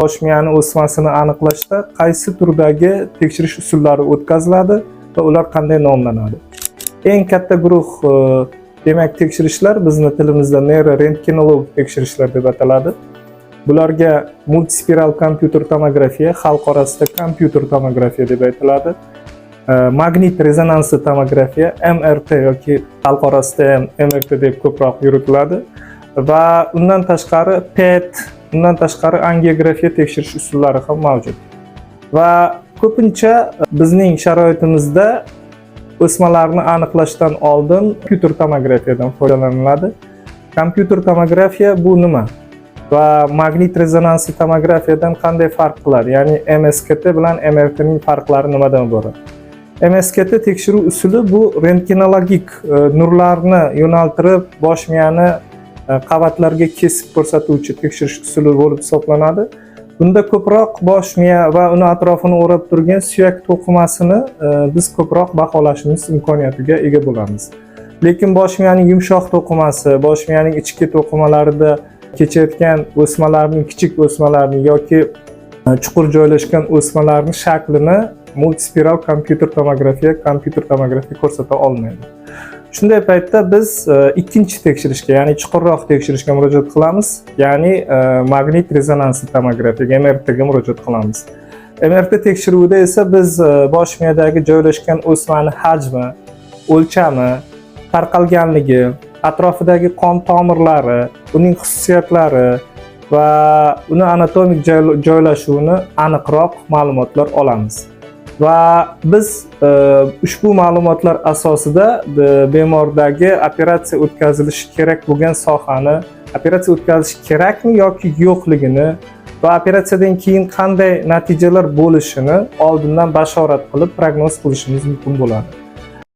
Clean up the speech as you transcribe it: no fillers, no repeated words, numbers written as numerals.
bosh miyani o'smasini aniqlashda qaysi turdagi tekshirish usullari o'tkaziladi va ular qanday nomlanadi? Eng katta guruh demak tekshirishlar bizni tilimizda neurorentgenolog tekshirishlar deb ataladi. Bularga multispiral kompyuter tomografiya, xalq orasida kompyuter tomografiya deb aytiladi. Magnit rezonansiya tomografiya, MRT yoki xalq orasida ham MRT deb ko'proq yuritiladi va undan tashqari PET, undan tashqari angiografiya tekshirish usullari ham mavjud. Va ko'pincha bizning sharoitimizda o'smalarni aniqlashdan oldin kompyuter tomografiyadan foydalaniladi. Kompyuter tomografiya bu nima? Va magnit rezonansiya tomografiyadan qanday farq qiladi? Ya'ni MSKT bilan MRT ning farqlari nimadan iborat? MSKT tekshiruv usuli bu rentgenologik nurlarni yo'naltirib bosh miyani qavatlarga kesib ko'rsatuvchi tekshirish usuli bo'lib hisoblanadi. Bunda ko'proq bosh miya va uni atrofini o'rab turgan suyak to'qimasini biz ko'proq baholashimiz imkoniyatiga ega bo'lamiz. Lekin bosh miyaning yumshoq to'qimasi, bosh miyaning ichki to'qimalarida kechayotgan o'smalarning, kichik o'smalarning yoki chuqur joylashgan o'smalarning shaklini multispiral kompyuter tomografiya ko'rsata olmaydi. Shunday paytda biz ikkinchi tekshirishga, ya'ni chuqurroq tekshirishga murojaat qilamiz, ya'ni magnit rezonansiya tomografiyaga, MRT ga murojaat qilamiz. MRT tekshiruvida esa biz bosh miyadagi joylashgan o'smani hajmi, o'lchami, tarqalganligi, atrofidagi qon tomirlari, uning xususiyatlari va uni anatomik joylashuvini aniqroq ma'lumotlar olamiz. Va biz ushbu ma'lumotlar asosida bemordagi operatsiya o'tkazilishi kerak bo'lgan sohani, operatsiya o'tkazish kerakmi yoki yo'qligini va operatsiyadan keyin qanday natijalar bo'lishini oldindan bashorat qilib prognoz qilishimiz mumkin bo'ladi.